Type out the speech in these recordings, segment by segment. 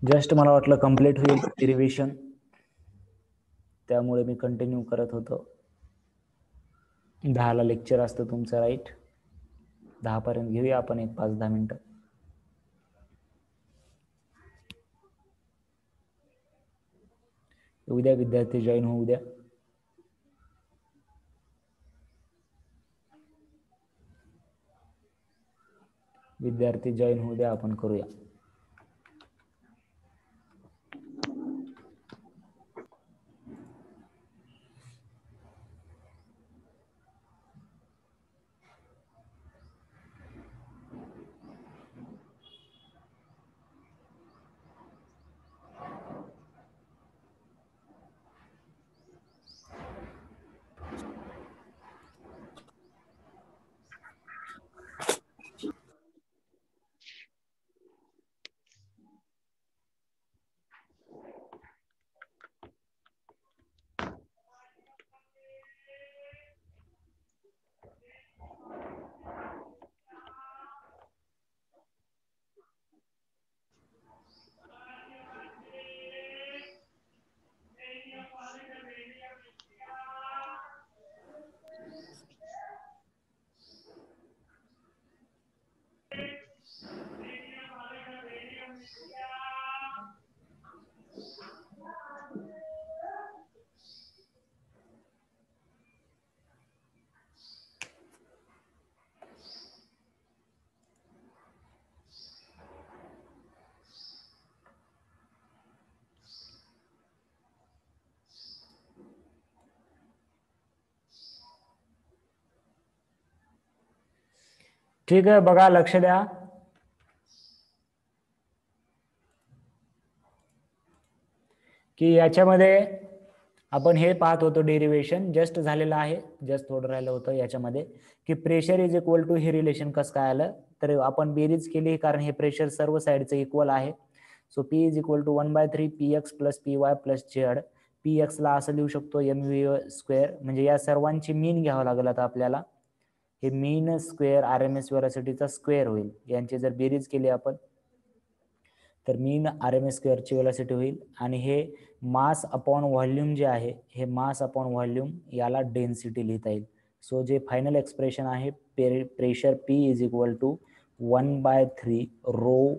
Just मला वाटलं complete होईल डेरिव्हेशन, त्यामुळे मी कंटिन्यू करत होतो. 10ला लेक्चर असतं तुमचं, राईट? 10 पर्यंत घेऊया आपण एक 5-10 मिनिटं. उद्या विद्यार्थी जॉईन होऊ द्या. विद्यार्थी जॉईन होऊ द्या, आपण करूया. ठीक आहे, बघा, लक्ष द्या. की याच्यामध्ये आपण हे पाहत होतो, डेरिव्हेशन जस्ट झालेलं आहे, जस्ट थोडं राहिलं होतं याच्यामध्ये, की प्रेशर इज इक्वल टू, हे रिलेशन कसं काय आलं, तर आपण बेरीज केली, कारण हे प्रेशर सर्व साईडचं इक्वल आहे. So P is equal to 1/3 px plus P Y plus Z. px ला असं लिहू शकतो mv², म्हणजे या सर्वांची मीन घ्यावं लागेल आता आपल्याला. हे मीन स्क्वेअर RMS व्हेलॉसिटीचा स्क्वेअर होईल. यांची जर बेरीज केली आपण तर मीन RMS स्क्वेअरची व्हेलॉसिटी होईल. आणि हे मास अपॉन व्हॉल्यूम जे आहे, हे मास अपॉन व्हॉल्यूम, याला डेन्सिटी लिहिता येईल. सो जे फायनल एक्सप्रेशन आहे, pressure P is equal to 1/3 rho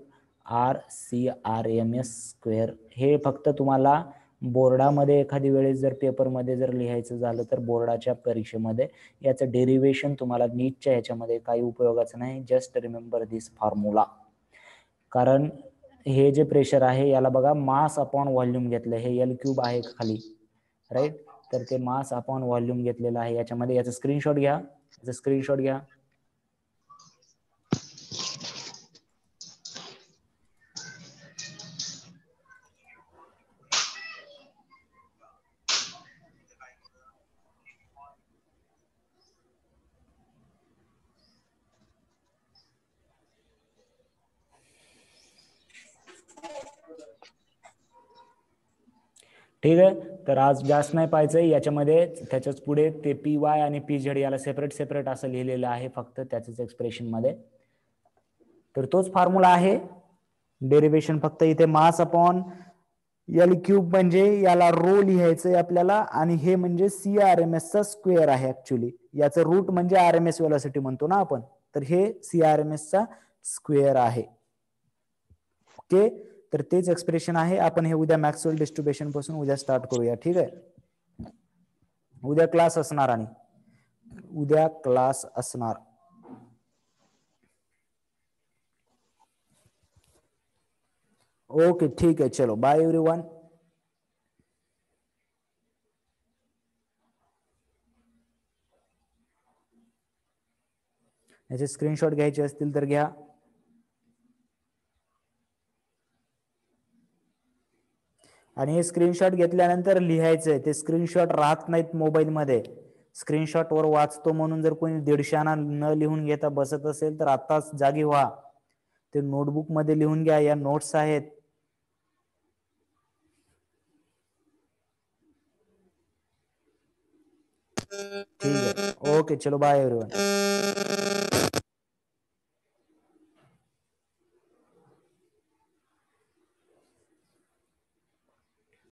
RCRMS square. हे फक्त तुम्हाला बोर्डामध्ये एखादी वेळेस जर पेपरमध्ये जर लिहायचं झालं तर बोर्डाच्या परीक्षेमध्ये याचं डेरिव्हेशन तुम्हाला नीटच्या ह्याच्यामध्ये काही उपयोगाचं नाही. जस्ट रिमेंबर दिस फॉर्म्युला. कारण हे जे प्रेशर आहे याला बघा मास अपॉन व्हॉल्यूम घेतलं, हे L³ आहे खाली, राईट? तर ते मास अपॉन व्हॉल्यूम घेतलेलं आहे याच्यामध्ये. याचा स्क्रीनशॉट घ्या, याचा स्क्रीनशॉट घ्या. ठीक आहे, तर आज जास्त नाही पाहायचंय याच्यामध्ये. त्याच्याच पुढे ते PY आणि PZ याला सेपरेट सेपरेट असं लिहिलेलं आहे फक्त त्याच्याच एक्सप्रेशन मध्ये. तर तोच फॉर्म्युला आहे. डेरिव्हेशन फक्त इथे मास अपॉन L³ म्हणजे याला रो लिहायचंय आपल्याला, आणि हे म्हणजे CRMS चा स्क्वेअर आहे. ऍक्च्युली याचं रूट म्हणजे RMS व्हेलॉसिटी म्हणतो ना आपण, तर हे CRMS चा स्क्वेअर आहे. ओके, तर तेच एक्सप्रेशन आहे. आपण हे उद्या मॅक्सवेल डिस्ट्रीब्युशन पासून उद्या स्टार्ट करूया. ठीक आहे, उद्या क्लास असणार, आणि उद्या क्लास असणार. ओके, ठीक आहे, चलो बाय एव्हरीवन. याचे स्क्रीनशॉट घ्यायचे असतील तर घ्या. आणि हे स्क्रीनशॉट घेतल्यानंतर लिहायचंय. ते स्क्रीनशॉट राहत नाहीत मोबाईल मध्ये. स्क्रीनशॉट वर वाचतो म्हणून जर कोणी 150 न लिहून घेता बसत असेल तर आताच जागी व्हा. ते नोटबुक मध्ये लिहून घ्या, या नोट्स आहेत. ठीक आहे, ओके, चलो बाय एव्हरीवन.